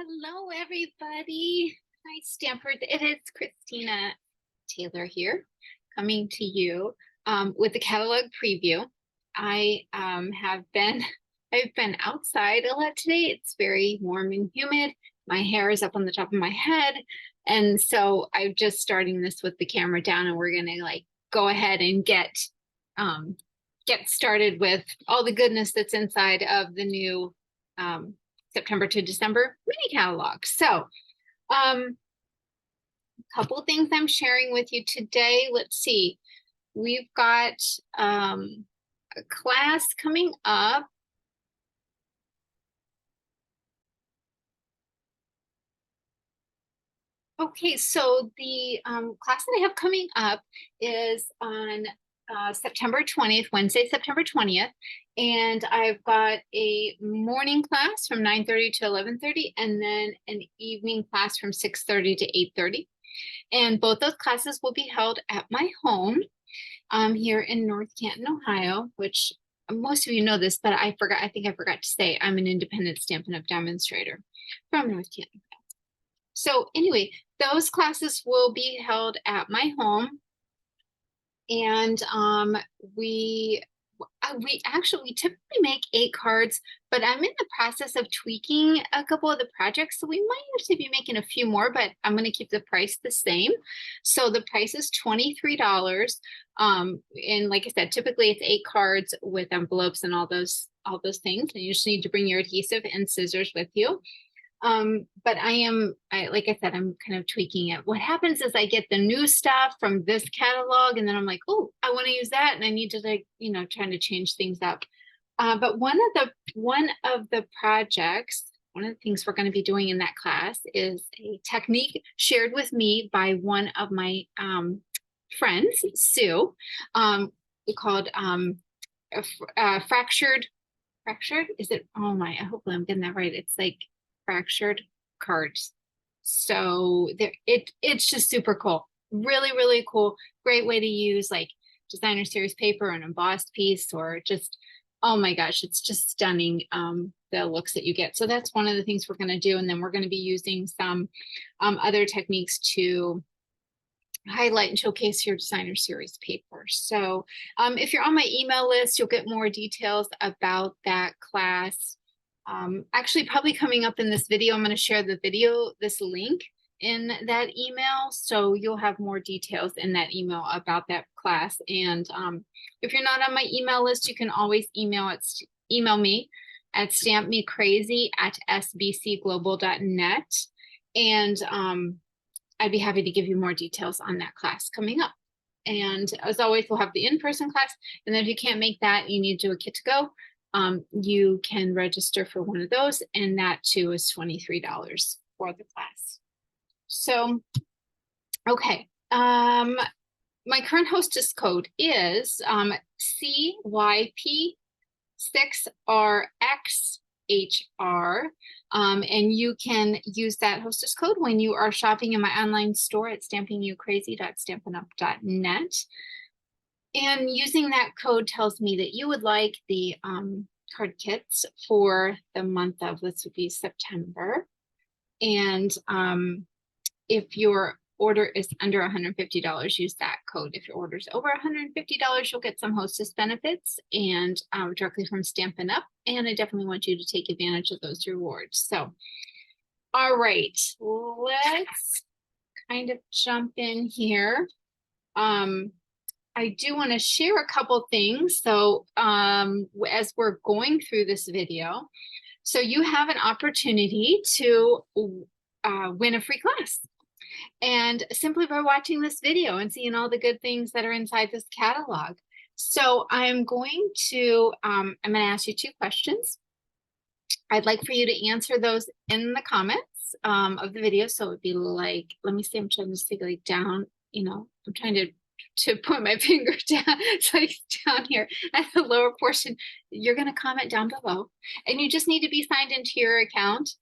Hello, everybody. Hi, Stanford. It is Christina Taylor here, coming to you with the catalog preview. I have been I've been outside a lot today. It's very warm and humid. My hair is up on the top of my head, and so I'm just starting this with the camera down, and we're gonna like go ahead and get started with all the goodness that's inside of the new September to December mini catalog. So a couple of things I'm sharing with you today. Let's see. We've got a class coming up. Okay, so the class that I have coming up is on September 20th, Wednesday, September 20th. And I've got a morning class from 9:30 to 11:30, and then an evening class from 6:30 to 8:30. And both those classes will be held at my home here in North Canton, Ohio, which most of you know this, but I think I forgot to say I'm an independent Stampin' Up! Demonstrator from North Canton. So anyway, those classes will be held at my home. And we typically make 8 cards, but I'm in the process of tweaking a couple of the projects. So we might actually be making a few more, but I'm going to keep the price the same. So the price is $23. And like I said, typically it's 8 cards with envelopes and all those things. And you just need to bring your adhesive and scissors with you. But like I said, I'm kind of tweaking it. What happens is I get the new stuff from this catalog, and then I'm like, oh, I want to use that, and I need to trying to change things up. But one of the projects, one of the things we're going to be doing in that class is a technique shared with me by one of my friends, Sue, called fractured. Is it? Oh my! Hopefully I'm getting that right. It's like fractured cards. So it's just super cool. Really cool. Great way to use like designer series paper, an embossed piece, or just, oh my gosh, it's just stunning, the looks that you get. So that's one of the things we're going to do. And then we're going to be using some other techniques to highlight and showcase your designer series paper. So if you're on my email list, you'll get more details about that class. Actually, probably coming up in this video, I'm going to share this link in that email. So you'll have more details in that email about that class. And if you're not on my email list, you can always email me at stampmecrazy@sbcglobal.net. And I'd be happy to give you more details on that class coming up. And as always, we'll have the in-person class. And then if you can't make that, you need to do a kit to go. You can register for one of those, and that too is $23 for the class. So, okay. My current hostess code is CYP6RXHR. And you can use that hostess code when you are shopping in my online store at stampingyoucrazy.stampinup.net. And using that code tells me that you would like the card kits for the month of, this would be September. And if your order is under $150, use that code. If your order is over $150, you'll get some hostess benefits and directly from Stampin' Up! And I definitely want you to take advantage of those rewards. So, all right, let's kind of jump in here. I do want to share a couple things. So as we're going through this video, so you have an opportunity to win a free class. And simply by watching this video and seeing all the good things that are inside this catalog. So I'm going to ask you 2 questions. I'd like for you to answer those in the comments of the video. So it would be like, let me see, I'm trying to stick like down, I'm trying to point my finger down. It's like down here at the lower portion. You're going to comment down below, and you just need to be signed into your account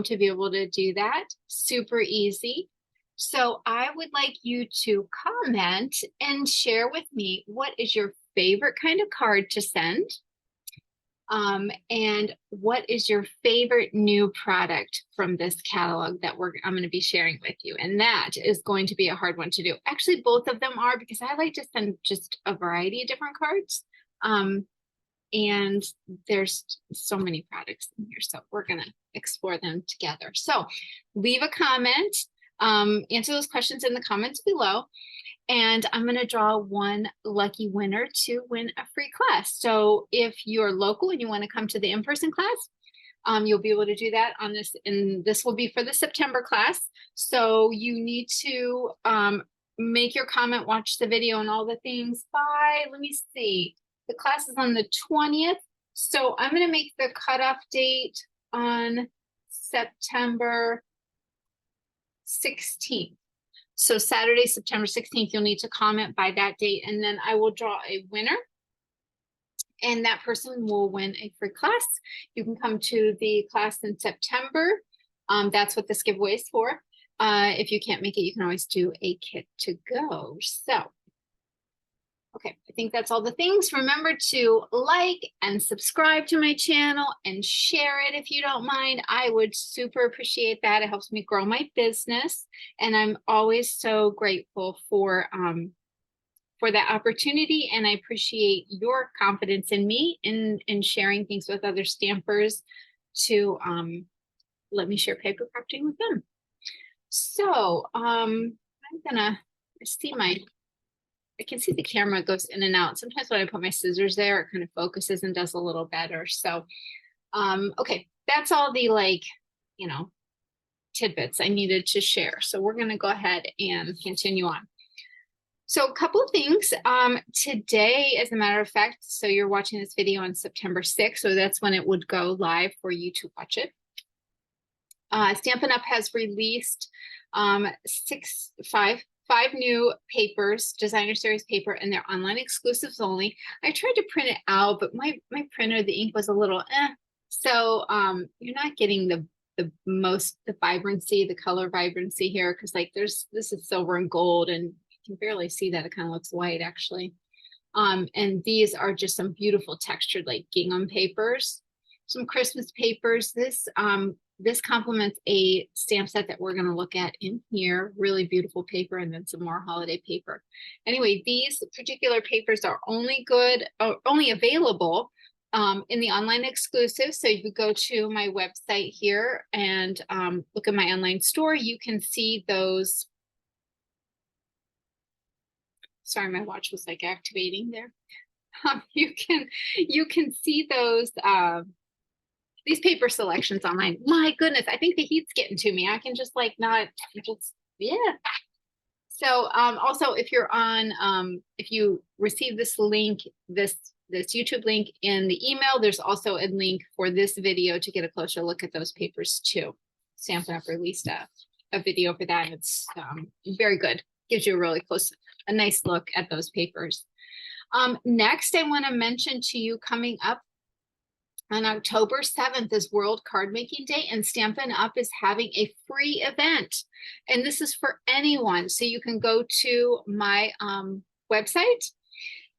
to be able to do that. Super easy. So I would like you to comment and share with me, what is your favorite kind of card to send? And what is your favorite new product from this catalog that I'm going to be sharing with you? And that is going to be a hard one to do. Actually, both of them are, because I like to send just a variety of different cards. And there's so many products in here, so we're going to explore them together. So leave a comment, answer those questions in the comments below. And I'm going to draw one lucky winner to win a free class. So if you're local and you want to come to the in-person class, you'll be able to do that on this, and this will be for the September class. So you need to make your comment, watch the video and all the things by, let me see, the class is on the 20th. So I'm going to make the cutoff date on September 16th. So Saturday, September 16th, you'll need to comment by that date, and then I will draw a winner, and that person will win a free class. You can come to the class in September. That's what this giveaway is for. If you can't make it, you can always do a kit to go. So, okay, I think that's all the things. Remember to like and subscribe to my channel and share it if you don't mind. I would super appreciate that. It helps me grow my business. And I'm always so grateful for that opportunity. And I appreciate your confidence in me in sharing things with other stampers to let me share paper crafting with them. So I'm gonna see I can see the camera goes in and out. Sometimes when I put my scissors there, it kind of focuses and does a little better. So, okay, that's all the tidbits I needed to share. So we're going to go ahead and continue on. So a couple of things today, as a matter of fact, so you're watching this video on September 6th, so that's when it would go live for you to watch it. Stampin' Up! Has released five new papers, designer series paper, and they're online exclusives only. I tried to print it out, but my printer, the ink was a little so you're not getting the vibrancy, the color vibrancy here, because this is silver and gold, and you can barely see that. It kind of looks white actually. And these are just some beautiful textured gingham papers, some Christmas papers. This complements a stamp set that we're going to look at in here. Really beautiful paper, and then some more holiday paper. Anyway, these particular papers are only available in the online exclusive. So you could go to my website here and look at my online store. You can see those. Sorry, my watch was activating there. You can see those. These paper selections online. My goodness, I think the heat's getting to me. I can just yeah. So also, if you're on, if you receive this link, this YouTube link in the email, there's also a link for this video to get a closer look at those papers too. Stampin' Up! Released a video for that, and it's very good. Gives you a really a nice look at those papers. Next, I want to mention to you, coming up on October 7th is World Card Making Day, and Stampin' Up! Is having a free event. And this is for anyone. So you can go to my website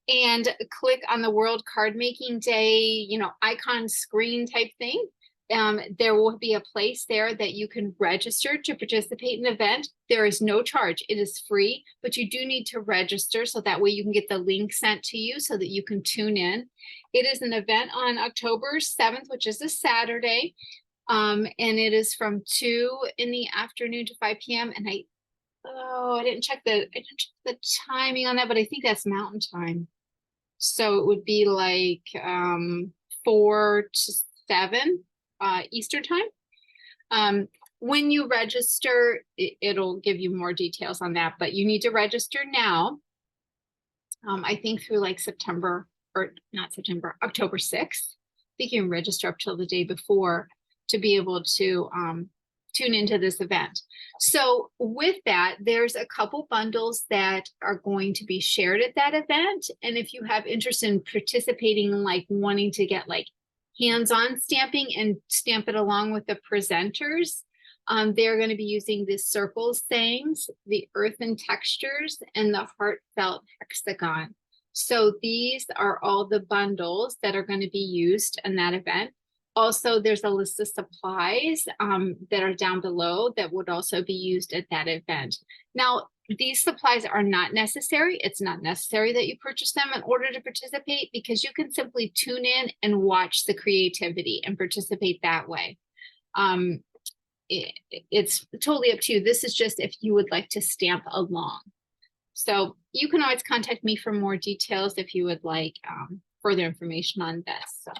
and click on the World Card Making Day, icon screen type thing. There will be a place there that you can register to participate in the event. There is no charge. It is free, but you do need to register, so that way you can get the link sent to you so that you can tune in. It is an event on October 7th, which is a Saturday, and it is from 2 in the afternoon to 5 p.m. And I didn't check the timing on that, but I think that's Mountain Time. So it would be 4 to 7 Eastern Time. When you register, it'll give you more details on that, but you need to register now. I think through September, or not September, October 6th. I think you can register up till the day before to be able to tune into this event. So with that, there's a couple bundles that are going to be shared at that event. And if you have interest in participating, wanting to get hands-on stamping and stamp it along with the presenters, they're going to be using the circle sayings, the earthen textures, and the heartfelt hexagon. So these are all the bundles that are going to be used in that event. Also, there's a list of supplies that are down below that would also be used at that event. Now, these supplies are not necessary. It's not necessary that you purchase them in order to participate, because you can simply tune in and watch the creativity and participate that way. It's totally up to you. This is just if you would like to stamp along. So you can always contact me for more details if you would like further information on this. So.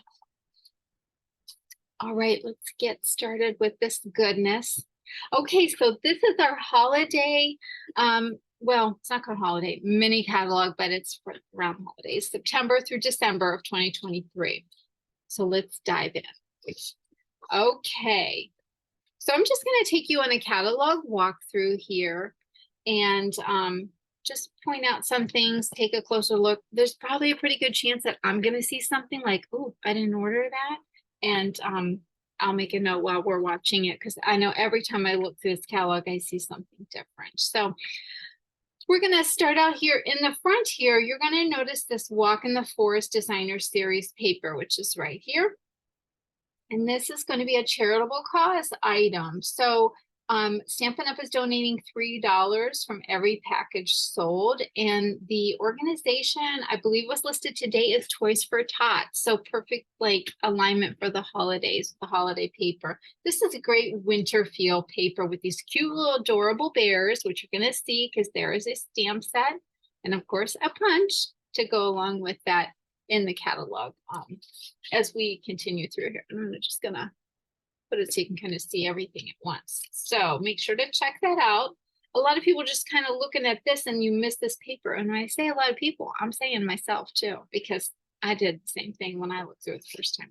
All right, let's get started with this goodness. Okay, so this is our holiday, well, it's not called holiday, mini catalog, but it's for around holidays, September through December of 2023. So let's dive in. Okay, so I'm just going to take you on a catalog walkthrough here and just point out some things, take a closer look. There's probably a pretty good chance that I'm going to see something like, oh, I didn't order that. And I'll make a note while we're watching it, because I know every time I look through this catalog, I see something different. So we're going to start out here in the front here. You're going to notice this Walk in the Forest Designer Series paper, which is right here. And this is going to be a charitable cause item. So Stampin' Up! Is donating $3 from every package sold. And the organization, I believe, was listed today as Toys for Tots. So perfect like alignment for the holidays, the holiday paper. This is a great winter feel paper with these cute little adorable bears, which you're going to see because there is a stamp set. And of course, a punch to go along with that in the catalog as we continue through here. I'm just going to put it so you can kind of see everything at once. So make sure to check that out. A lot of people just kind of looking at this and you miss this paper. And when I say a lot of people, I'm saying myself too, because I did the same thing when I looked through it the first time.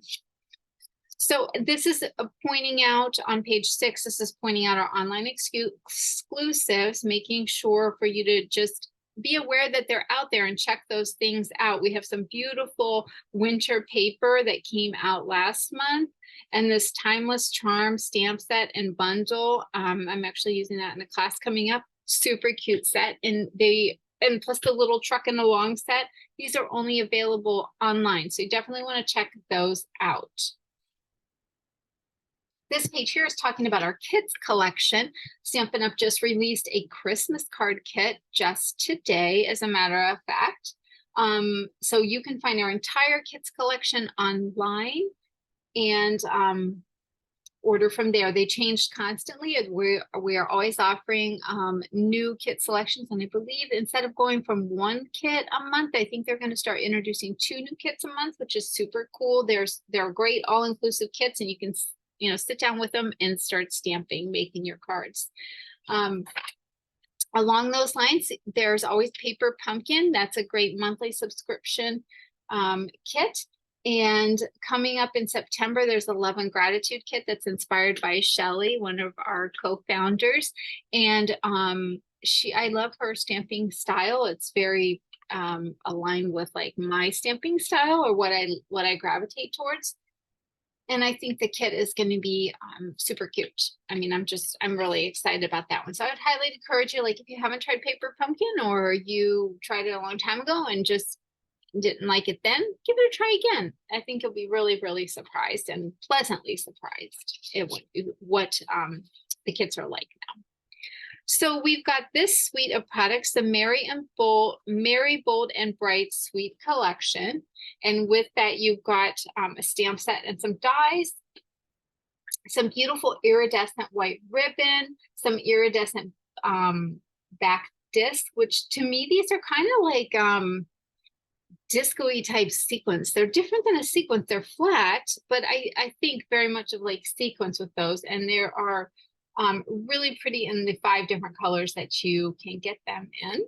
So this is pointing out on page 6, this is pointing out our online exclusives, making sure for you to just be aware that they're out there and check those things out. We have some beautiful winter paper that came out last month, and this Timeless Charm stamp set and bundle. I'm actually using that in a class coming up. Super cute set, and plus the little truck and along set. These are only available online, so you definitely want to check those out. This page here is talking about our kits collection. Stampin' Up! Just released a Christmas card kit just today, as a matter of fact. So you can find our entire kits collection online and order from there. They changed constantly. We are always offering new kit selections. And I believe instead of going from 1 kit a month, I think they're going to start introducing 2 new kits a month, which is super cool. They're great all-inclusive kits, and you can sit down with them and start stamping, making your cards. Along those lines, there's always Paper Pumpkin. That's a great monthly subscription kit. And coming up in September, there's a Love and Gratitude kit that's inspired by Shelly, one of our co-founders. And I love her stamping style. It's very aligned with like my stamping style, or what I gravitate towards. And I think the kit is going to be super cute. I mean, I'm really excited about that one. So I would highly encourage you, like if you haven't tried Paper Pumpkin, or you tried it a long time ago and just didn't like it then, give it a try again. I think you'll be really, really surprised and pleasantly surprised at what the kits are like now. So we've got this suite of products, the Merry, Bold, and Bright Suite Collection. And with that, you've got a stamp set and some dies, some beautiful iridescent white ribbon, some iridescent back disc, which to me, these are kind of like disco-y type sequins. They're different than a sequence. They're flat, but I think very much of like sequins with those. And there are really pretty in the 5 different colors that you can get them in.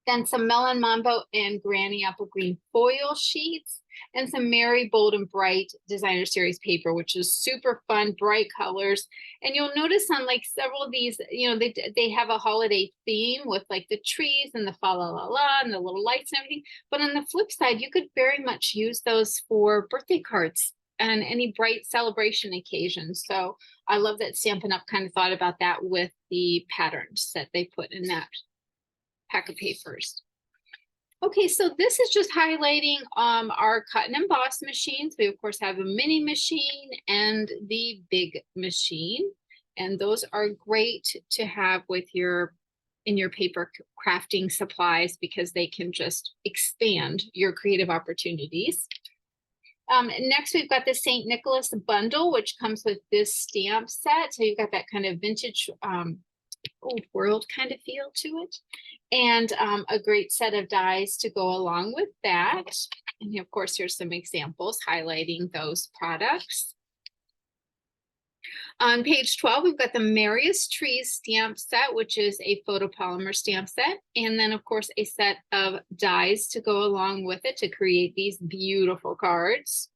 Then some Melon Mambo and Granny Apple Green foil sheets, and some Merry, Bold, and Bright Designer Series paper, which is super fun, bright colors. And you'll notice on like several of these, they have a holiday theme with like the trees and the fa la la la and the little lights and everything. But on the flip side, you could very much use those for birthday cards and any bright celebration occasions. So I love that Stampin' Up! Kind of thought about that with the patterns that they put in that pack of papers. Okay, so this is just highlighting our cut and emboss machines. We of course have a mini machine and the big machine, and those are great to have with your in your paper crafting supplies because they can just expand your creative opportunities. Next, we've got the St. Nicholas bundle, which comes with this stamp set. So you've got that kind of vintage old world kind of feel to it. And a great set of dies to go along with that. And of course, here's some examples highlighting those products. On page 12, we've got the Merriest Trees stamp set, which is a photopolymer stamp set. And then, of course, a set of dies to go along with it to create these beautiful cards.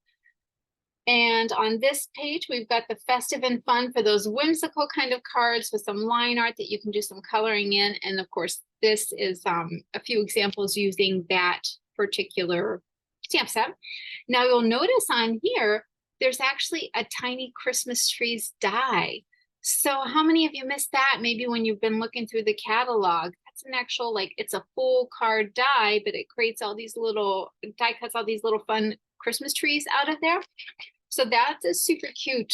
And on this page, we've got the Festive and Fun for those whimsical kind of cards with some line art that you can do some coloring in. And of course, this is a few examples using that particular stamp set. Now you'll notice on here, there's actually a tiny Christmas trees die. So how many of you missed that? Maybe when you've been looking through the catalog, that's an actual, like, it's a full card die, but it creates all these little, die cuts all these little fun Christmas trees out of there. So that's a super cute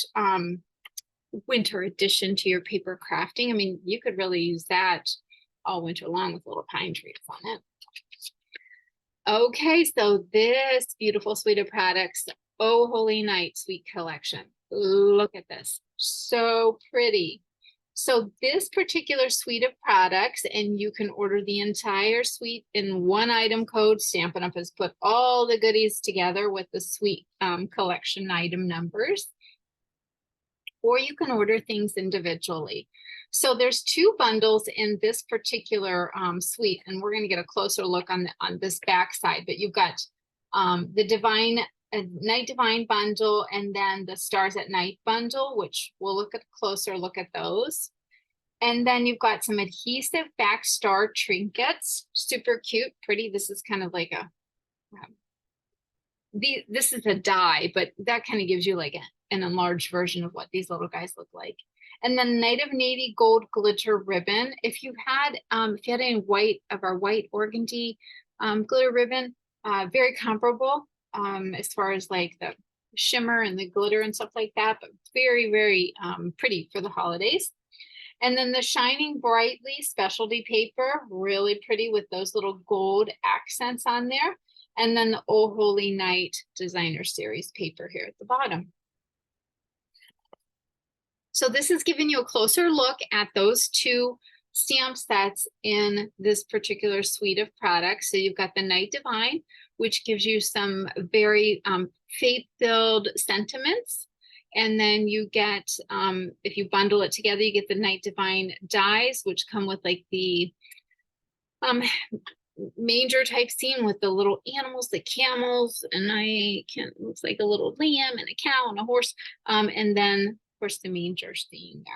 winter addition to your paper crafting. I mean, you could really use that all winter long with little pine trees on it. Okay, so this beautiful suite of products, Oh Holy Night Sweet Collection. Look at this, so pretty. So this particular suite of products, and you can order the entire suite in one item code. Stampin' Up! Has put all the goodies together with the suite collection item numbers. Or you can order things individually. So there's two bundles in this particular suite, and we're going to get a closer look on this back side. But you've got the Night Divine bundle, and then the Stars at Night bundle, which we'll look at a closer look at those. And then you've got some adhesive back star trinkets, super cute, pretty. This is kind of like a this is a die, but that kind of gives you like an enlarged version of what these little guys look like. And then Night of Navy gold glitter ribbon. If you had any white of our white organdy glitter ribbon, very comparable as far as like the shimmer and the glitter and stuff like that, but very, very pretty for the holidays. And then the Shining Brightly specialty paper, really pretty with those little gold accents on there. And then the Oh Holy Night designer series paper here at the bottom. So this is giving you a closer look at those two stamp sets in this particular suite of products. So you've got the Night Divine, which gives you some very faith-filled sentiments. And then you get, if you bundle it together, you get the Night Divine dies, which come with like the manger type scene with the little animals, the camels, and looks like a little lamb and a cow and a horse. And then of course the manger scene there.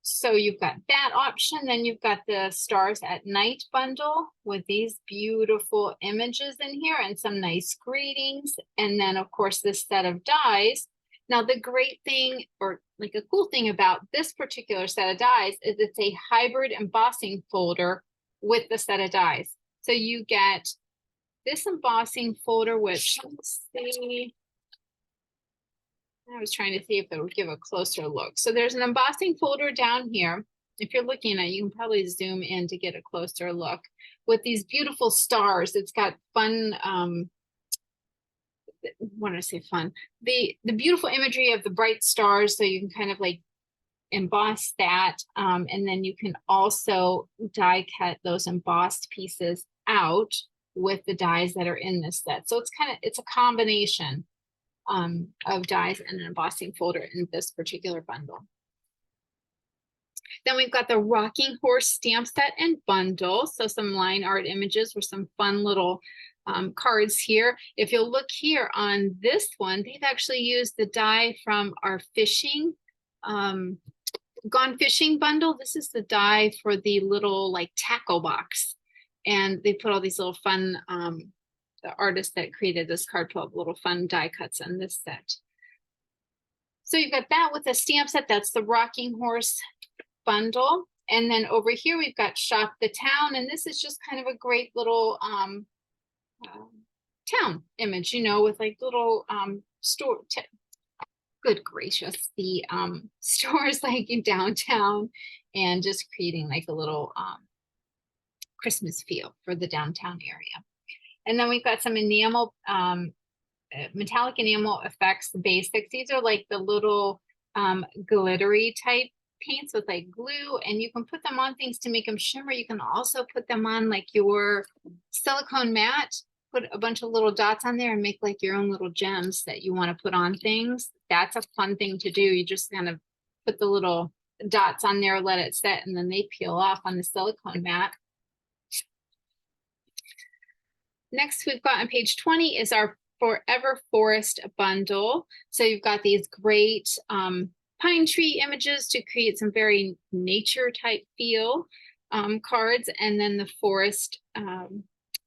So you've got that option. Then you've got the Stars at Night bundle with these beautiful images in here and some nice greetings. And then of course this set of dies. Now the great thing, or like a cool thing about this particular set of dies, is it's a hybrid embossing folder with the set of dies. So you get this embossing folder, which, let's see, I was trying to see if it would give a closer look. So there's an embossing folder down here. If you're looking at it, you can probably zoom in to get a closer look with these beautiful stars. It's got fun, when I say fun, the beautiful imagery of the bright stars. So you can kind of like emboss that. And then you can also die cut those embossed pieces out with the dies that are in this set. So it's a combination of dies and an embossing folder in this particular bundle. Then we've got the Rocking Horse stamp set and bundle. So some line art images with some fun little cards here. If you'll look here on this one, they've actually used the die from our fishing, Gone Fishing bundle. This is the die for the little like tackle box. And they put all these little fun, the artist that created this card put little fun die cuts on this set. So you've got that with a stamp set. That's the Rocking Horse bundle. And then over here, we've got Shop the Town. And this is just kind of a great little town image, you know, with like little store. Good gracious, the stores like in downtown, and just creating like a little Christmas feel for the downtown area. And then we've got some enamel, metallic enamel effects, the basics. These are like the little glittery type paints with like glue, and you can put them on things to make them shimmer. You can also put them on like your silicone mat, put a bunch of little dots on there and make like your own little gems that you want to put on things. That's a fun thing to do. You just kind of put the little dots on there, let it set, and then they peel off on the silicone mat. Next, we've got on page 20 is our Forever Forest bundle. So you've got these great pine tree images to create some very nature type feel cards, and then the forest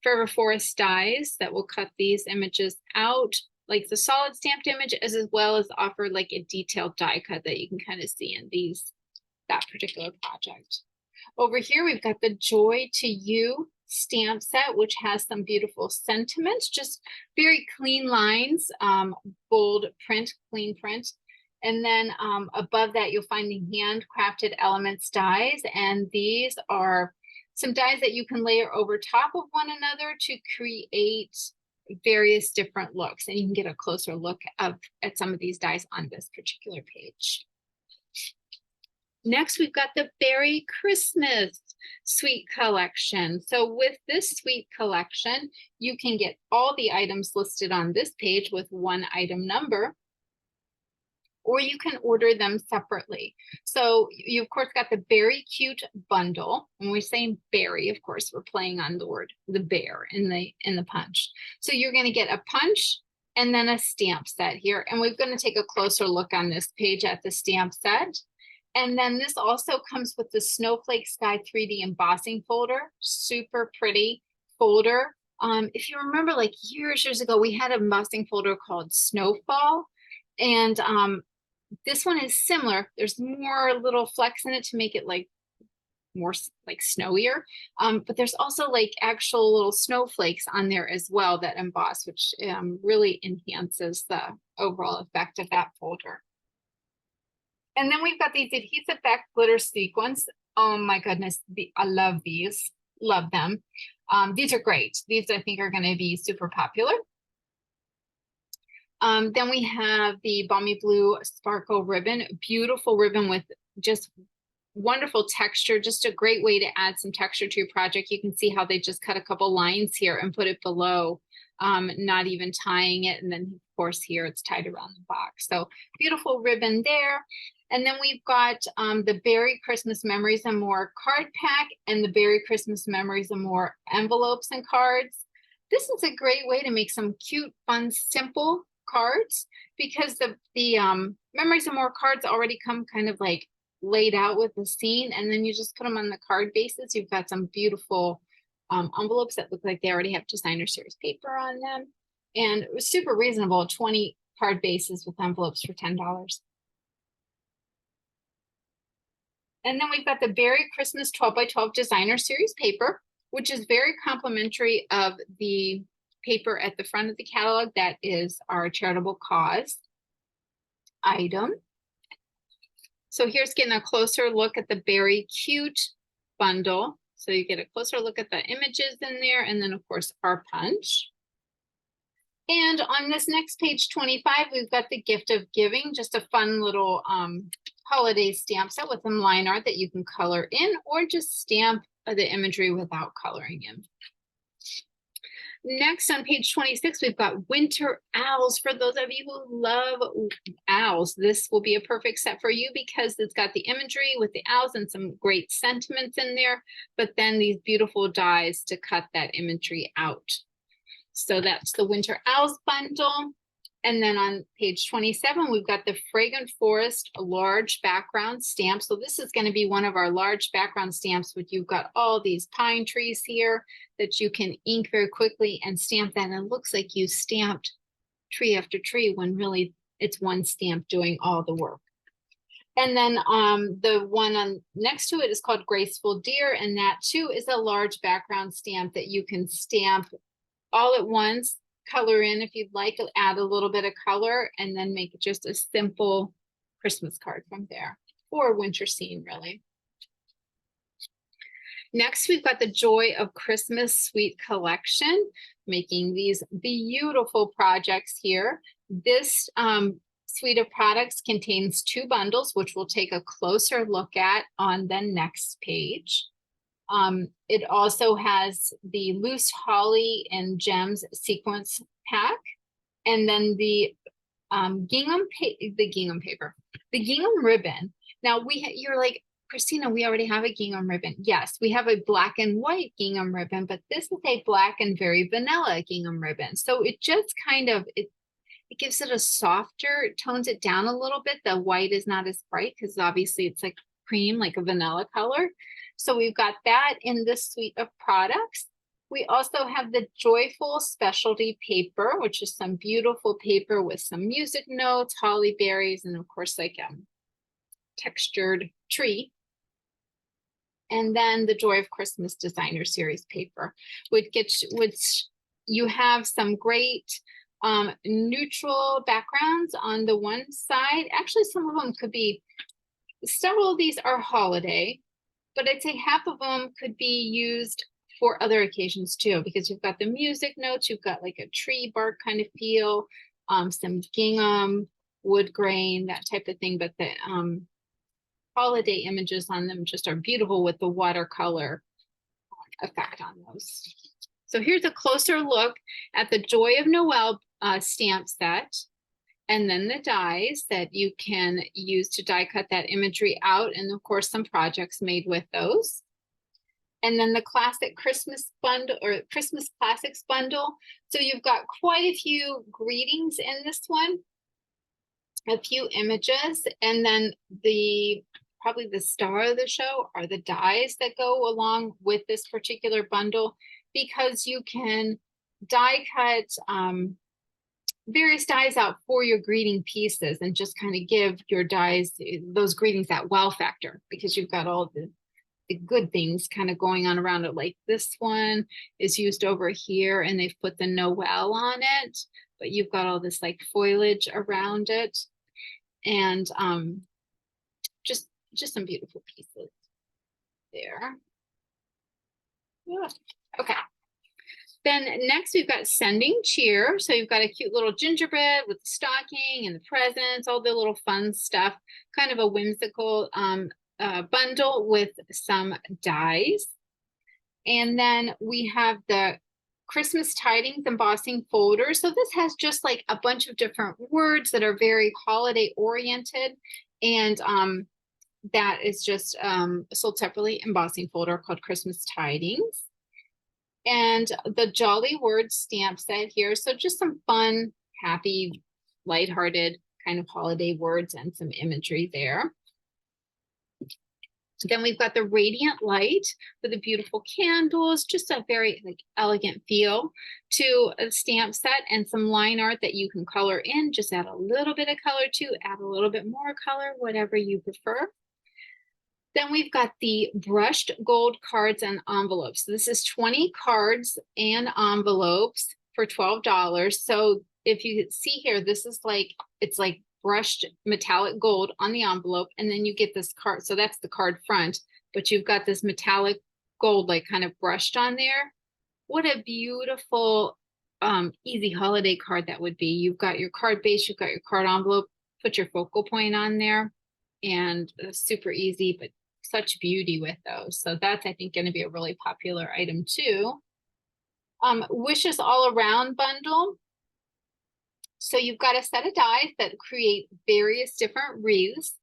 Forever Forest dies that will cut these images out, like the solid stamped image, as well as offer like a detailed die cut that you can kind of see in that particular project. Over here, we've got the Joy to You stamp set, which has some beautiful sentiments, just very clean lines, bold print, clean print. And then above that, you'll find the handcrafted elements dies. And these are some dies that you can layer over top of one another to create various different looks. And you can get a closer look at some of these dies on this particular page. Next, we've got the Berry Christmas Suite Collection. So with this suite collection, you can get all the items listed on this page with one item number, or you can order them separately. So you of course got the Berry Cute bundle. When we're saying berry, of course, we're playing on the word, the bear in the punch. So you're going to get a punch and then a stamp set here. And we're going to take a closer look on this page at the stamp set. And then this also comes with the Snowflake Sky 3D embossing folder, super pretty folder. If you remember, like years ago, we had an embossing folder called Snowfall, and this one is similar. There's more little flecks in it to make it like more like snowier, but there's also like actual little snowflakes on there as well that emboss, which really enhances the overall effect of that folder. And then we've got these adhesive back glitter sequins. Oh my goodness, I love these, love them. These are great. These I think are going to be super popular. Then we have the Balmy Blue Sparkle ribbon, beautiful ribbon with just wonderful texture, just a great way to add some texture to your project. You can see how they just cut a couple lines here and put it below, not even tying it. And then of course here it's tied around the box. So beautiful ribbon there. And then we've got the Berry Christmas Memories and More card pack and the Berry Christmas Memories and More envelopes and cards. This is a great way to make some cute, fun, simple cards, because the Memories and More cards already come kind of like laid out with the scene, and then you just put them on the card bases. You've got some beautiful envelopes that look like they already have designer series paper on them, and it was super reasonable, 20 card bases with envelopes for $10. And then we've got the Berry Christmas 12x12 designer series paper, which is very complimentary of the paper at the front of the catalog. That is our charitable cause item. So here's getting a closer look at the Berry Cute bundle. So you get a closer look at the images in there, and then of course our punch. And on this next page 25, we've got the Gift of Giving, just a fun little holiday stamp set with some line art that you can color in, or just stamp the imagery without coloring in. Next on page 26, we've got Winter Owls. For those of you who love owls, this will be a perfect set for you because it's got the imagery with the owls and some great sentiments in there, but then these beautiful dies to cut that imagery out. So that's the Winter Owls bundle. And then on page 27, we've got the Fragrant Forest large background stamp. So this is going to be one of our large background stamps, which you've got all these pine trees here that you can ink very quickly and stamp that. And it looks like you stamped tree after tree when really it's one stamp doing all the work. And then the one on next to it is called Graceful Deer. And that too is a large background stamp that you can stamp all at once, color in if you'd like, add a little bit of color, and then make it just a simple Christmas card from there, or winter scene, really. Next, we've got the Joy of Christmas Suite collection, making these beautiful projects here. This suite of products contains 2 bundles, which we'll take a closer look at on the next page. It also has the loose holly and gems sequence pack, and then the gingham ribbon. Now you're like, Christina, we already have a gingham ribbon. Yes, we have a black and white gingham ribbon, but this is a black and very vanilla gingham ribbon. So it just kind of, it gives it a softer, it tones it down a little bit. The white is not as bright because obviously it's like cream, like a vanilla color. So we've got that in this suite of products. We also have the Joyful Specialty Paper, which is some beautiful paper with some music notes, holly berries, and of course like textured tree. And then the Joy of Christmas Designer Series paper, which you have some great neutral backgrounds on the one side. Actually, some of them could be, several of these are holiday, but I'd say half of them could be used for other occasions too, because you've got the music notes, you've got like a tree bark kind of feel, some gingham, wood grain, that type of thing. But the holiday images on them just are beautiful with the watercolor effect on those. So here's a closer look at the Joy of Noel stamp set, and then the dies that you can use to die cut that imagery out, and of course some projects made with those. And then the classic Christmas bundle, or Christmas Classics bundle. So you've got quite a few greetings in this one, a few images, and then probably the star of the show are the dies that go along with this particular bundle, because you can die cut various dies out for your greeting pieces and just kind of give your dies, those greetings, that wow factor, because you've got all the good things kind of going on around it. Like this one is used over here and they've put the Noel on it, but you've got all this like foliage around it, and just some beautiful pieces there. Yeah. Okay. Then next we've got Sending Cheer. So you've got a cute little gingerbread with the stocking and the presents, all the little fun stuff, kind of a whimsical bundle with some dies. And then we have the Christmas Tidings embossing folder. So this has just like a bunch of different words that are very holiday oriented, and that is just sold separately, embossing folder called Christmas Tidings. And the Jolly Words stamp set here. So just some fun, happy, lighthearted kind of holiday words and some imagery there. Then we've got the Radiant Light with the beautiful candles, just a very like elegant feel to a stamp set, and some line art that you can color in. Just add a little bit of color to, add a little bit more color, whatever you prefer. Then we've got the Brushed Gold Cards and Envelopes. So this is 20 cards and envelopes for $12. So if you see here, this is like, it's like brushed metallic gold on the envelope, and then you get this card. So that's the card front, but you've got this metallic gold like kind of brushed on there. What a beautiful easy holiday card that would be. You've got your card base, you've got your card envelope, put your focal point on there, and super easy, but such beauty with those. So that's, I think, going to be a really popular item too. Wishes All Around bundle. So you've got a set of dies that create various different wreaths,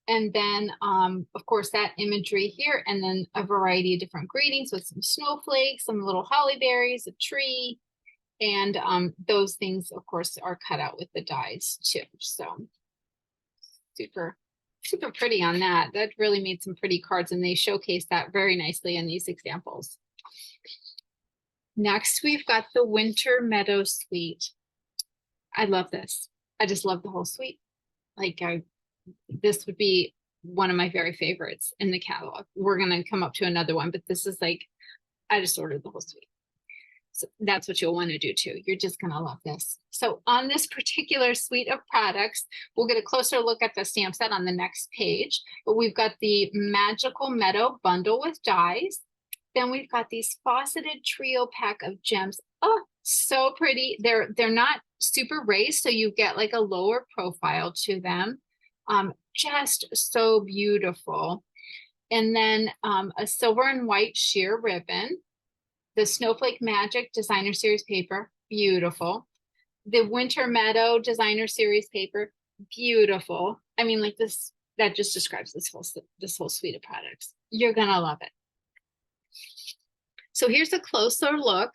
and then of course that imagery here, and then a variety of different greetings with some snowflakes, some little holly berries, a tree, and those things of course are cut out with the dies too. So super pretty on that. That really made some pretty cards, and they showcase that very nicely in these examples. Next, we've got the Winter Meadow Suite. I love this. I just love the whole suite. Like this would be one of my very favorites in the catalog. We're going to come up to another one, but this is like, I just ordered the whole suite. So that's what you'll want to do too. You're just going to love this. So on this particular suite of products, we'll get a closer look at the stamp set on the next page. But we've got the Magical Meadow bundle with dies. Then we've got these faceted trio pack of gems. Oh, so pretty. They're not super raised, so you get like a lower profile to them. Just so beautiful. And then a silver and white sheer ribbon. The Snowflake Magic Designer Series paper, beautiful. The Winter Meadow Designer Series paper, beautiful. I mean, like this, that just describes this whole suite of products. You're gonna love it. So here's a closer look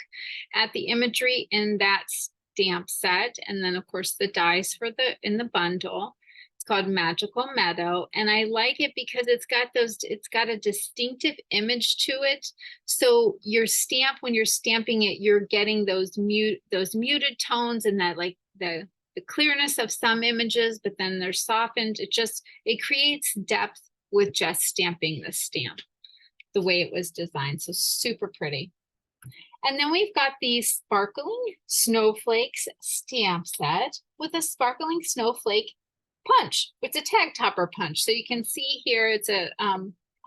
at the imagery in that stamp set, and then of course the dies for in the bundle. It's called Magical Meadow, and I like it because it's got a distinctive image to it. So your stamp, when you're stamping it, you're getting those muted tones and that like the clearness of some images, but then they're softened. It creates depth with just stamping the stamp the way it was designed. So super pretty. And then we've got the Sparkling Snowflakes stamp set with a sparkling snowflake punch. It's a tag topper punch. So you can see here it's a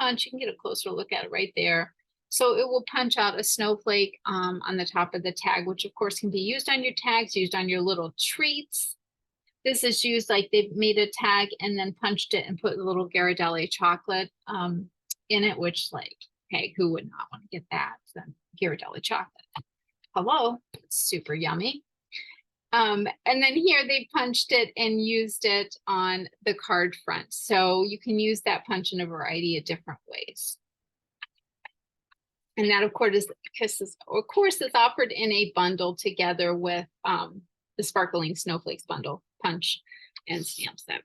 punch. You can get a closer look at it right there. So it will punch out a snowflake on the top of the tag, which of course can be used on your tags, used on your little treats. This is used like they've made a tag and then punched it and put a little Ghirardelli chocolate in it, which like, hey, who would not want to get that? So Ghirardelli chocolate. Hello, it's super yummy. And then here they punched it and used it on the card front. So you can use that punch in a variety of different ways. And that of course is offered in a bundle together with the Sparkling Snowflakes bundle, punch and stamp set.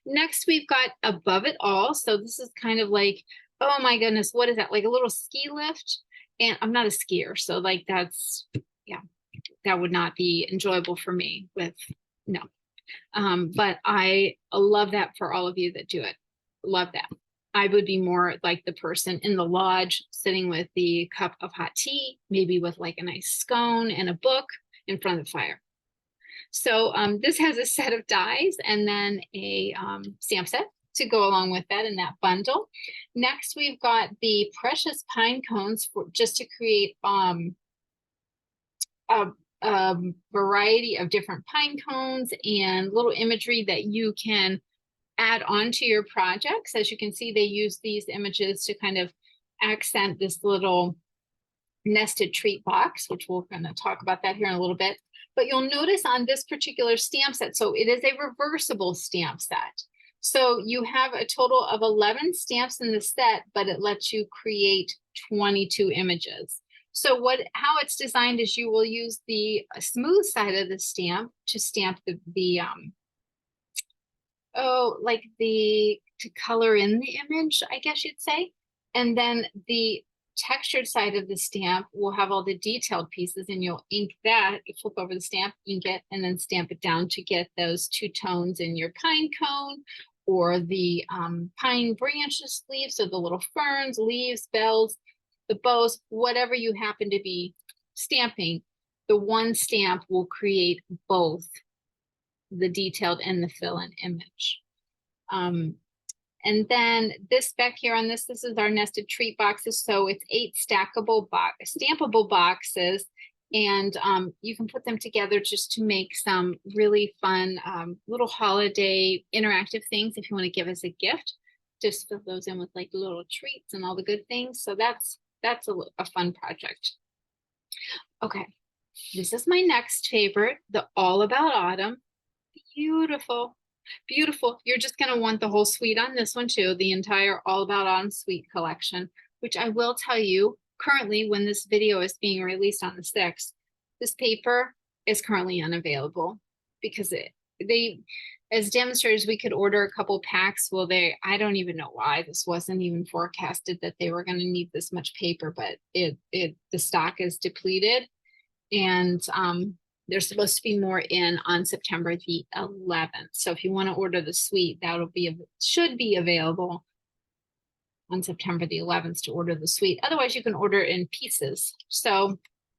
Next, we've got Above It All. So this is kind of like, oh my goodness, what is that? Like a little ski lift. And I'm not a skier, so like that's, yeah, that would not be enjoyable for me no. But I love that for all of you that do it. Love that. I would be more like the person in the lodge sitting with the cup of hot tea, maybe with like a nice scone and a book in front of the fire. So this has a set of dies and then a stamp set to go along with that in that bundle. Next, we've got the Precious Pine Cones just to create a variety of different pine cones and little imagery that you can add on to your projects. As you can see, they use these images to kind of accent this little nested treat box, which we're going to talk about that here in a little bit. But you'll notice on this particular stamp set, so it is a reversible stamp set. So you have a total of 11 stamps in the set, but it lets you create 22 images. So how it's designed is you will use the smooth side of the stamp to stamp to color in the image, I guess you'd say. And then the textured side of the stamp will have all the detailed pieces, and you'll ink that. You flip over the stamp, ink it, and then stamp it down to get those two tones in your pine cone or the pine branches leaves, so the little ferns, leaves, bells, the bows, whatever you happen to be stamping. The one stamp will create both the detailed and the fill-in image. And then this back here on this is our nested treat boxes. So it's 8 stackable stampable boxes, and you can put them together just to make some really fun little holiday interactive things if you want to give us a gift. Just fill those in with like little treats and all the good things. So that's a fun project. Okay, this is my next favorite, the All About Autumn. Beautiful. Beautiful. You're just going to want the whole suite on this one too, the entire All About Autumn suite collection, which I will tell you currently when this video is being released on the 6th, this paper is currently unavailable because as demonstrators, we could order a couple packs. Well, I don't even know why this wasn't even forecasted that they were going to need this much paper, but the stock is depleted, and there's supposed to be more in on September the 11th. So if you want to order the suite, should be available on September the 11th to order the suite. Otherwise, you can order it in pieces. So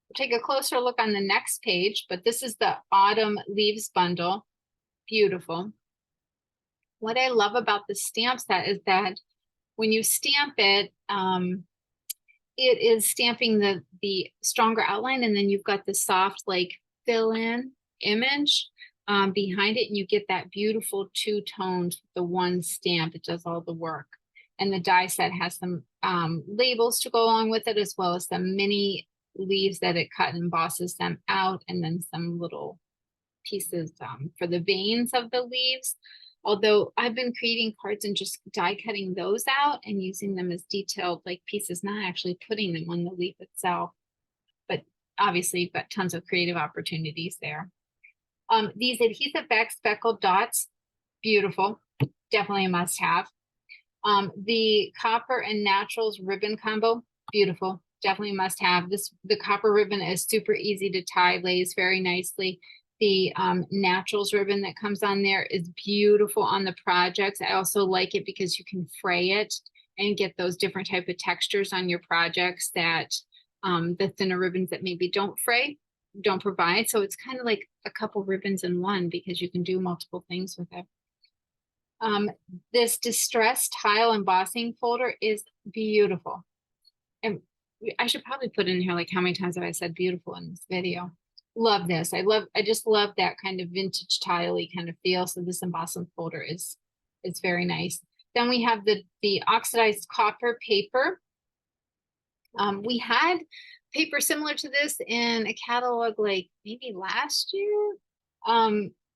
We'll take a closer look on the next page, but this is the autumn leaves bundle. Beautiful. What I love about the stamp set is that when you stamp it, it is stamping the stronger outline, and then you've got the soft like fill in image behind it, and you get that beautiful two-toned, the one stamp. It does all the work. And the die set has some labels to go along with it, as well as some mini leaves that it cut and embosses them out, and then some little pieces for the veins of the leaves. Although I've been creating cards and just die cutting those out and using them as detailed like pieces, not actually putting them on the leaf itself. But obviously you've got tons of creative opportunities there. These adhesive back speckled dots, beautiful, definitely a must have. The copper and naturals ribbon combo, beautiful, definitely a must have. The copper ribbon is super easy to tie, lays very nicely. The naturals ribbon that comes on there is beautiful on the projects. I also like it because you can fray it and get those different type of textures on your projects that the thinner ribbons that maybe don't fray don't provide. So it's kind of like a couple ribbons in one because you can do multiple things with it. This distressed tile embossing folder is beautiful. And I should probably put in here like how many times have I said beautiful in this video. Love this. I just love that kind of vintage tile-y kind of feel. So this embossing folder is very nice. Then we have the oxidized copper paper. We had paper similar to this in a catalog like maybe last year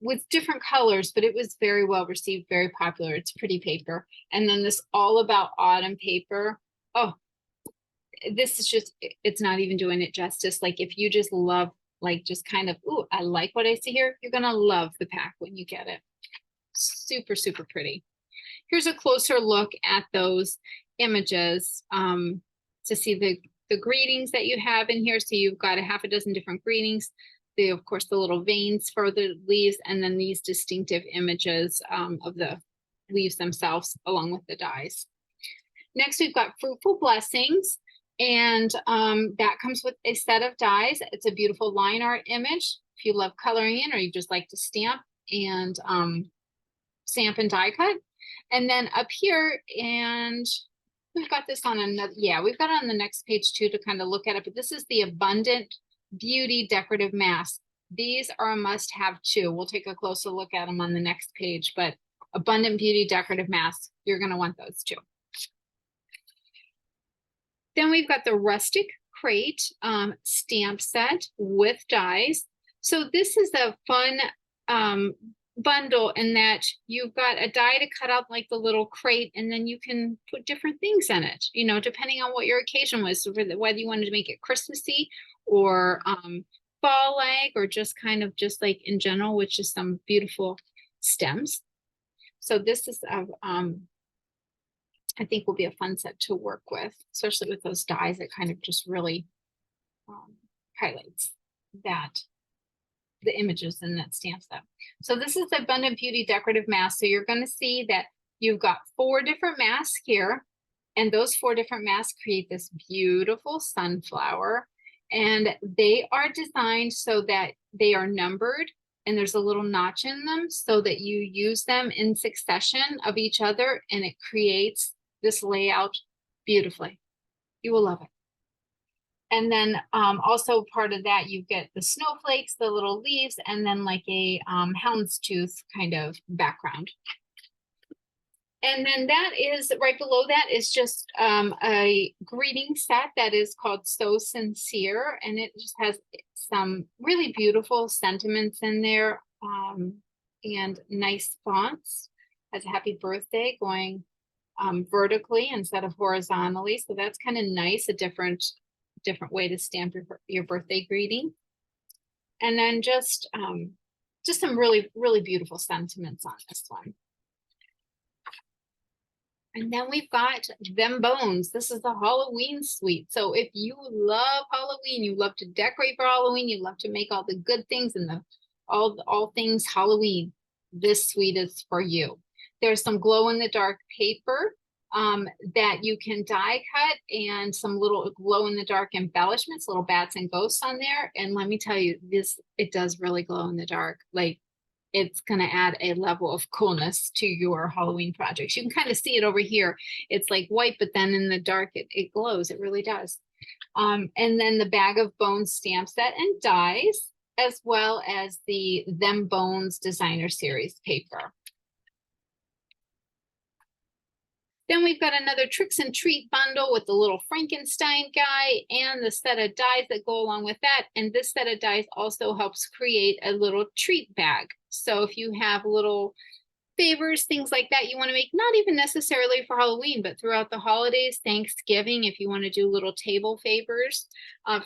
with different colors, but it was very well received, very popular. It's pretty paper. And then this All About Autumn paper. Oh, this is just, it's not even doing it justice. Like if you just love like just kind of, ooh, I like what I see here, you're gonna love the pack when you get it. Super, super pretty. Here's a closer look at those images to see the greetings that you have in here. So you've got a half a dozen different greetings. Of course, the little veins for the leaves, and then these distinctive images of the leaves themselves along with the dies. Next, we've got Fruitful Blessings. And that comes with a set of dies. It's a beautiful line art image. If you love coloring in or you just like to stamp and die cut. And then up here, and we've got this on another, yeah, we've got it on the next page too to kind of look at it. But this is the Abundant Beauty Decorative Mask. These are a must have too. We'll take a closer look at them on the next page, but Abundant Beauty Decorative Mask, you're going to want those too. Then we've got the Rustic Crate stamp set with dies. So this is a fun bundle in that you've got a die to cut out like the little crate, and then you can put different things in it, you know, depending on what your occasion was, so whether you wanted to make it Christmassy or fall-like or just kind of just like in general, which is some beautiful stems. So this is I think will be a fun set to work with, especially with those dies. It kind of just really highlights that the images in that stamp set. So this is the Abundant Beauty Decorative Mask. So you're going to see that you've got 4 different masks here, and those 4 different masks create this beautiful sunflower, and they are designed so that they are numbered, and there's a little notch in them so that you use them in succession of each other, and it creates this layout beautifully. You will love it. And then also part of that, you get the snowflakes, the little leaves, and then like a houndstooth kind of background. And then that is right below that is just a greeting set that is called So Sincere, and it just has some really beautiful sentiments in there and nice fonts. Has a happy birthday going vertically instead of horizontally, so that's kind of nice, a different way to stamp your birthday greeting. And then just some really beautiful sentiments on this one. And then we've got Them Bones. This is the Halloween suite. So if you love Halloween, you love to decorate for Halloween, you love to make all the good things and all things Halloween, this suite is for you. There's some glow in the dark paper that you can die cut, and some little glow in the dark embellishments, little bats and ghosts on there. And let me tell you, it does really glow in the dark. Like, it's going to add a level of coolness to your Halloween projects. You can kind of see it over here. It's like white, but then in the dark, it glows. It really does. And then the Bag of Bones stamp set and dies, as well as the Them Bones Designer Series paper. Then we've got another Tricks and Treat bundle with the little Frankenstein guy and the set of dies that go along with that. And this set of dies also helps create a little treat bag. So if you have little favors, things like that you want to make, not even necessarily for Halloween, but throughout the holidays, Thanksgiving, if you want to do little table favors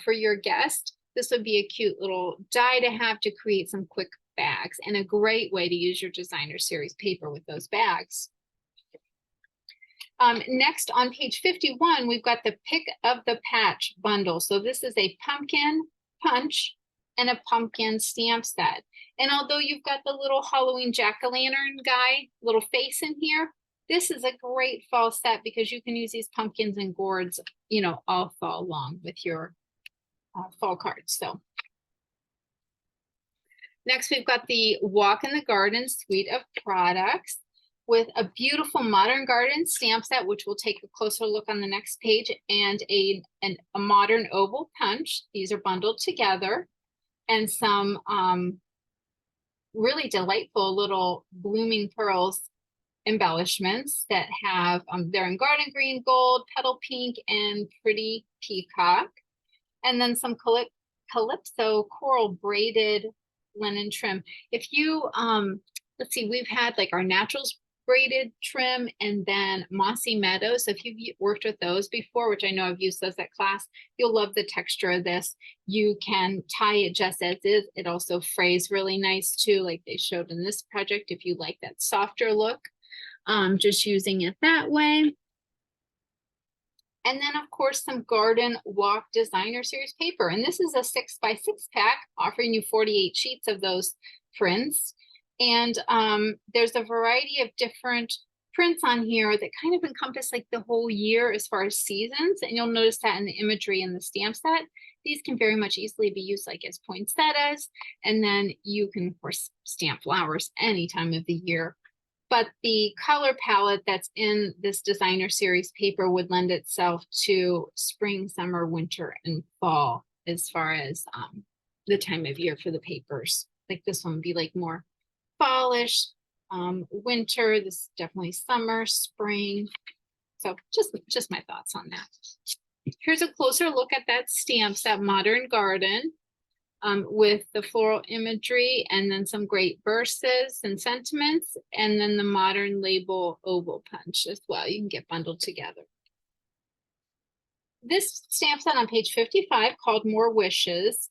for your guest, this would be a cute little die to have to create some quick bags, and a great way to use your Designer Series paper with those bags. Next on page 51, we've got the Pick of the Patch bundle. So this is a pumpkin punch and a pumpkin stamp set. And although you've got the little Halloween jack-o'-lantern guy, little face in here, this is a great fall set because you can use these pumpkins and gourds, you know, all fall long with your fall cards. So next, we've got the Walk in the Garden suite of products with a beautiful Modern Garden stamp set, which we'll take a closer look on the next page, and a modern oval punch. These are bundled together, and some really delightful little blooming pearls embellishments that have, they're in garden green, gold, petal pink, and pretty peacock. And then some calypso coral braided linen trim. If you, let's see, we've had like our naturals braided trim and then Mossy Meadows. So if you've worked with those before, which I know I've used those at class, you'll love the texture of this. You can tie it just as is. It also frays really nice too, like they showed in this project, if you like that softer look, just using it that way. And then of course, some Garden Walk Designer Series paper. And this is a 6x6 pack offering you 48 sheets of those prints. And there's a variety of different prints on here that kind of encompass like the whole year as far as seasons. And you'll notice that in the imagery in the stamp set. These can very much easily be used like as poinsettias. And then you can, of course, stamp flowers any time of the year. But the color palette that's in this Designer Series paper would lend itself to spring, summer, winter, and fall as far as the time of year for the papers. Like this one would be like more fallish, winter. This is definitely summer, spring. So just my thoughts on that. Here's a closer look at that stamp set, Modern Garden, with the floral imagery and then some great verses and sentiments, and then the Modern Label oval punch as well. You can get bundled together. This stamp set on page 55 called More Wishes.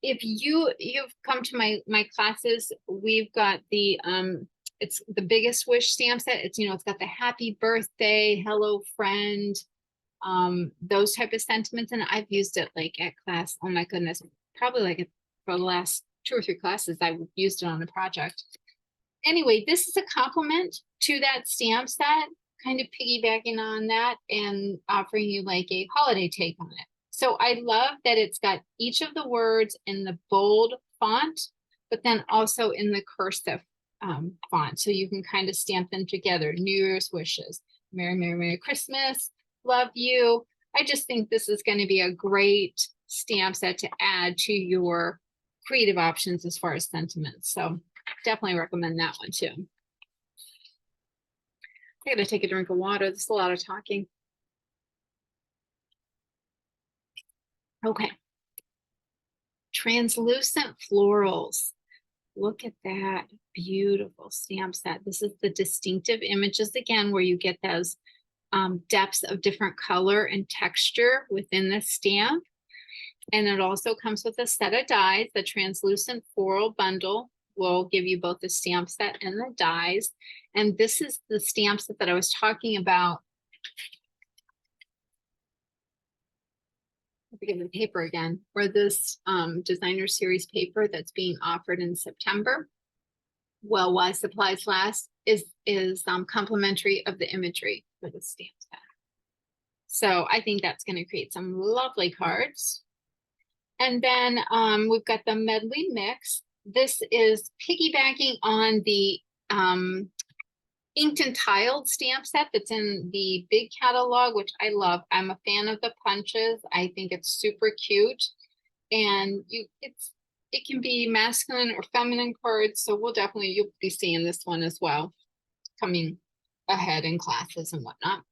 If you've come to my classes, we've got the it's the Biggest Wish stamp set. It's, you know, it's got the happy birthday, hello friend, those type of sentiments, and I've used it like at class. Oh my goodness, probably like for the last 2 or 3 classes I've used it on a project. Anyway, this is a complement to that stamp set, kind of piggybacking on that and offering you like a holiday take on it. So I love that it's got each of the words in the bold font, but then also in the cursive font. So you can kind of stamp them together. New Year's wishes, Merry, Merry, Merry Christmas, love you. I just think this is going to be a great stamp set to add to your creative options as far as sentiments. So definitely recommend that one too. I gotta take a drink of water. There's a lot of talking. Okay. Translucent florals. Look at that beautiful stamp set. This is the distinctive images again, where you get those depths of different color and texture within the stamp. And it also comes with a set of dies. The translucent floral bundle will give you both the stamp set and the dies. And this is the stamp set that I was talking about. Forget the paper again, where this Designer Series paper that's being offered in September, well, while supplies last, is complimentary of the imagery, for the stamp set. So I think that's going to create some lovely cards. And then we've got the Medley Mix. This is piggybacking on the inked and tiled stamp set that's in the big catalog, which I love. I'm a fan of the punches. I think it's super cute. And it can be masculine or feminine cards. So you'll be seeing this one as well, coming ahead in classes and whatnot.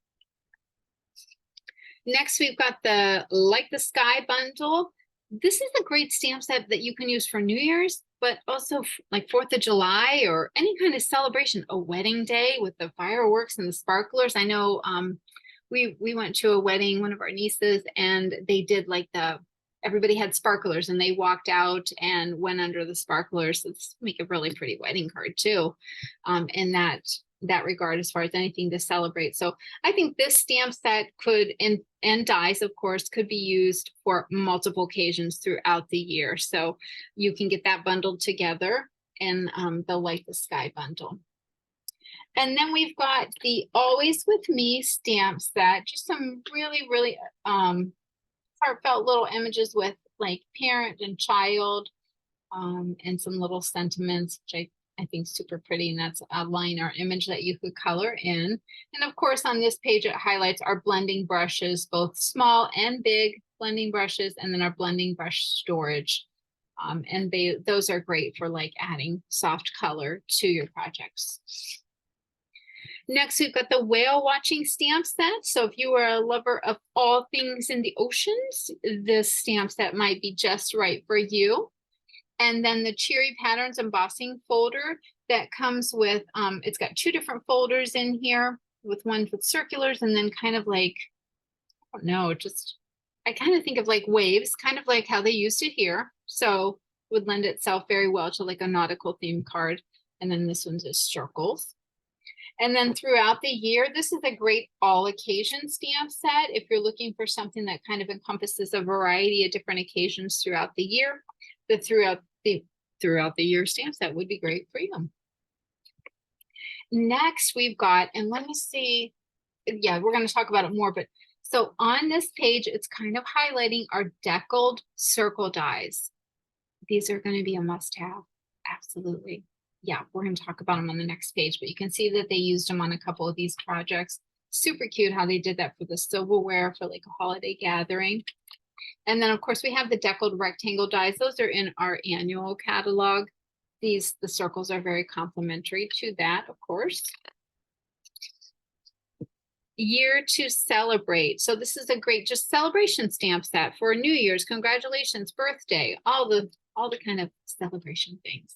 Next, we've got the Like the Sky bundle. This is a great stamp set that you can use for New Year's, but also like 4th of July or any kind of celebration, a wedding day with the fireworks and the sparklers. I know we went to a wedding, one of our nieces, and they did like everybody had sparklers and they walked out and went under the sparklers. It's make a really pretty wedding card too, in that regard, as far as anything to celebrate. So I think this stamp set could, and dies, of course, could be used for multiple occasions throughout the year. So you can get that bundled together in the Like the Sky bundle. And then we've got the Always With Me stamp set, just some really, really heartfelt little images with like parent and child, and some little sentiments, which I think super pretty, and that's a liner image that you could color in. And of course, on this page, it highlights our blending brushes, both small and big blending brushes, and then our blending brush storage. And those are great for like adding soft color to your projects. Next, we've got the whale watching stamp set. So if you are a lover of all things in the oceans, this stamp set might be just right for you. And then the Cheery Patterns embossing folder that comes with, it's got 2 different folders in here, with one with circulars and then kind of like, I don't know, I kind of think of like waves, kind of like how they used it here. So would lend itself very well to like a nautical theme card. And then this one's just circles. And then throughout the year, this is a great all occasion stamp set. If you're looking for something that kind of encompasses a variety of different occasions throughout the year, throughout the year stamp set would be great for you. Next, we've got, and let me see, yeah, we're going to talk about it more, but so on this page, it's kind of highlighting our deckled circle dies. These are going to be a must-have, absolutely. Yeah, we're going to talk about them on the next page, but you can see that they used them on a couple of these projects. Super cute how they did that for the silverware for like a holiday gathering. And then, of course, we have the deckled rectangle dies. Those are in our annual catalog. The circles are very complementary to that, of course. Year to Celebrate. So this is a great just celebration stamp set for New Year's, congratulations, birthday, all the kind of celebration things.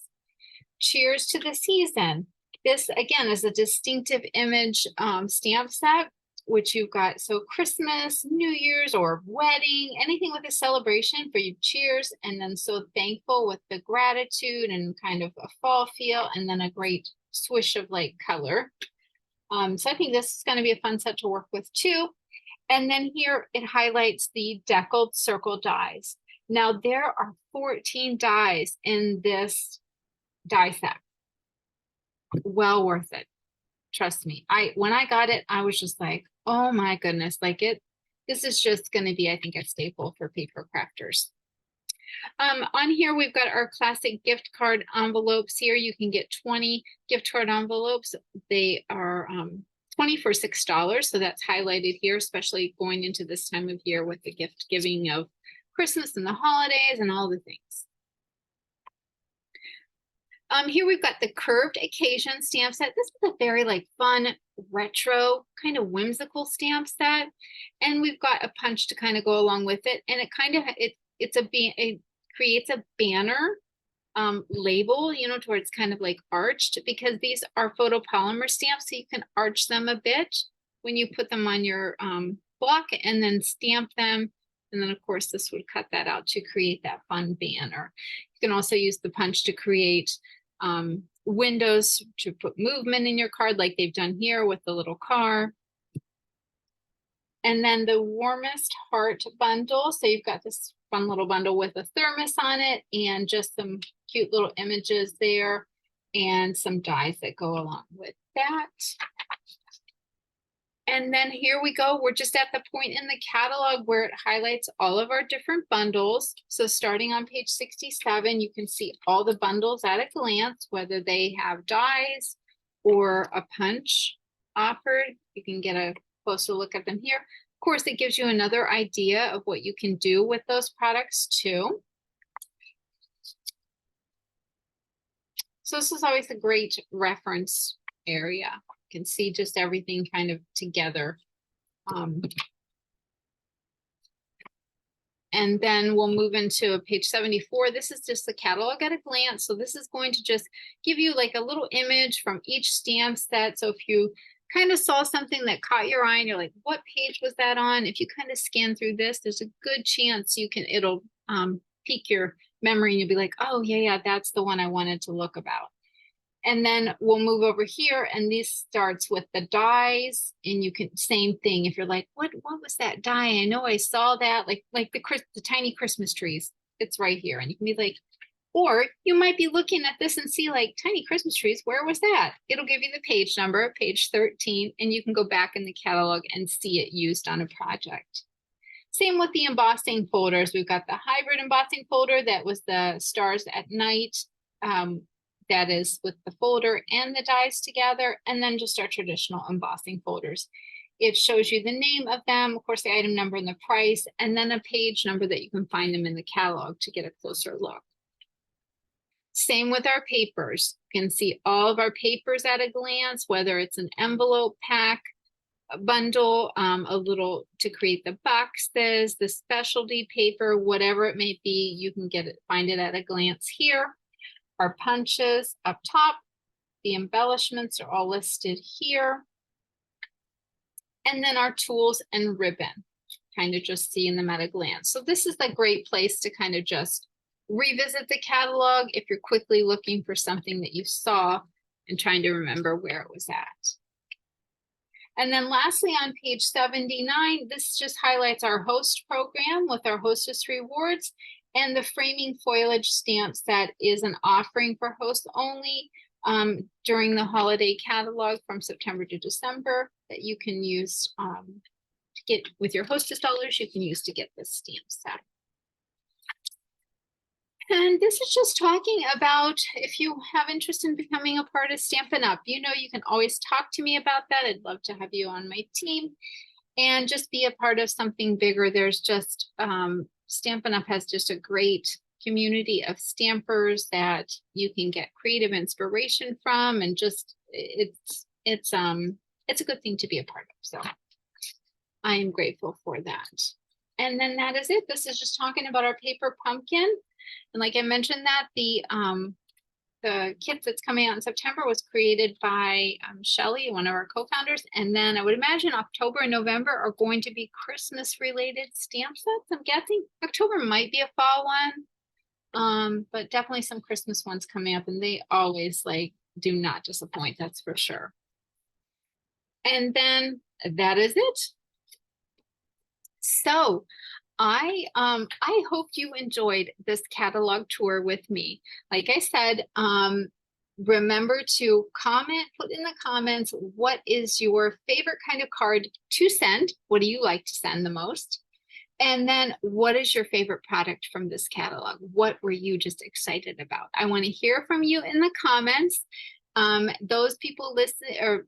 Cheers to the Season. This, again, is a distinctive image stamp set, which you've got, so Christmas, New Year's, or wedding, anything with a celebration for you, cheers, and then So Thankful with the gratitude and kind of a fall feel, and then a great swish of like color. So I think this is going to be a fun set to work with too. And then here it highlights the deckled circle dies. Now there are 14 dies in this die set. Well worth it. Trust me. When I got it, I was just like, oh my goodness, this is just going to be, I think, a staple for paper crafters. On here, we've got our classic gift card envelopes here. You can get 20 gift card envelopes. They are 20 for $6. So that's highlighted here, especially going into this time of year with the gift giving of Christmas and the holidays and all the things. Here we've got the Curved Occasion stamp set. This is a very like fun, retro, kind of whimsical stamp set. And we've got a punch to kind of go along with it. And it kind of, it creates a banner label, you know, towards kind of like arched, because these are photopolymer stamps. So you can arch them a bit when you put them on your block and then stamp them. And then of course, this would cut that out to create that fun banner. You can also use the punch to create windows to put movement in your card like they've done here with the little car. And then the Warmest Heart bundle. So you've got this fun little bundle with a thermos on it and just some cute little images there and some dies that go along with that. And then here we go. We're just at the point in the catalog where it highlights all of our different bundles. So starting on page 67, you can see all the bundles at a glance, whether they have dies or a punch offered. You can get a closer look at them here. Of course, it gives you another idea of what you can do with those products too. So this is always a great reference area. You can see just everything kind of together. And then we'll move into page 74. This is just the catalog at a glance. So this is going to just give you like a little image from each stamp set. So if you kind of saw something that caught your eye and you're like, what page was that on? If you kind of scan through this, there's a good chance it'll pique your memory and you'll be like, oh yeah, that's the one I wanted to look about. And then we'll move over here, and this starts with the dies, and you can, same thing. If you're like, what was that die? I know I saw that, like the tiny Christmas trees. It's right here, and you can be like, or you might be looking at this and see like tiny Christmas trees. Where was that? It'll give you the page number, page 13, and you can go back in the catalog and see it used on a project. Same with the embossing folders. We've got the hybrid embossing folder that was the Stars at Night. That is with the folder and the dies together, and then just our traditional embossing folders. It shows you the name of them, of course, the item number and the price, and then a page number that you can find them in the catalog to get a closer look. Same with our papers. You can see all of our papers at a glance, whether it's an envelope pack, a bundle, a little to create the boxes, the specialty paper, whatever it may be, you can find it at a glance here. Our punches up top, the embellishments are all listed here. And then our tools and ribbon, kind of just seeing them at a glance. So this is a great place to kind of just revisit the catalog if you're quickly looking for something that you saw and trying to remember where it was at. And then lastly, on page 79, this just highlights our host program with our hostess rewards and the framing foliage stamp set is an offering for hosts only during the holiday catalog from September to December that you can use to get with your hostess dollars, you can use to get this stamp set. And this is just talking about if you have interest in becoming a part of Stampin' Up, you can always talk to me about that. I'd love to have you on my team and just be a part of something bigger. There's just, Stampin' Up has just a great community of stampers that you can get creative inspiration from, and just it's a good thing to be a part of. So I am grateful for that. And then that is it. This is just talking about our paper pumpkin. And like I mentioned that the kit that's coming out in September was created by Shelly, one of our co-founders. And then I would imagine October and November are going to be Christmas related stamp sets. I'm guessing October might be a fall one, but definitely some Christmas ones coming up, and they always do not disappoint, that's for sure. And then that is it. So I hope you enjoyed this catalog tour with me. Like I said, remember to comment, put in the comments, what is your favorite kind of card to send? What do you like to send the most? And then what is your favorite product from this catalog? What were you just excited about? I want to hear from you in the comments. Those people listening or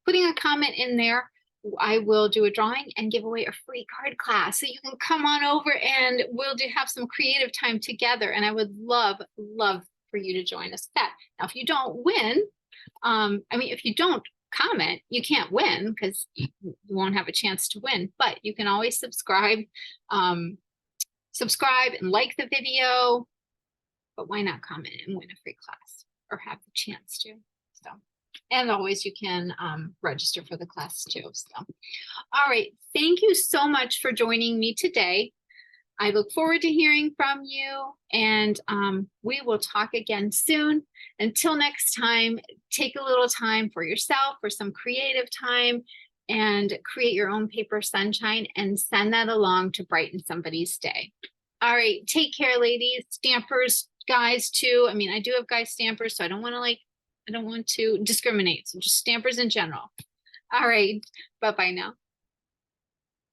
putting a comment in there, I will do a drawing and give away a free card class. So you can come on over and we'll have some creative time together. And I would love for you to join us for that. Now, if you don't win, if you don't comment, you can't win because you won't have a chance to win, but you can always subscribe and like the video, but why not comment and win a free class or have the chance to? So. And always you can register for the class too. So, all right. Thank you so much for joining me today. I look forward to hearing from you, and we will talk again soon. Until next time, take a little time for yourself, for some creative time, and create your own paper sunshine and send that along to brighten somebody's day. All right. Take care, ladies, stampers, guys too. I do have guy stampers, so I don't want to discriminate. So just stampers in general. All right. Bye-bye now.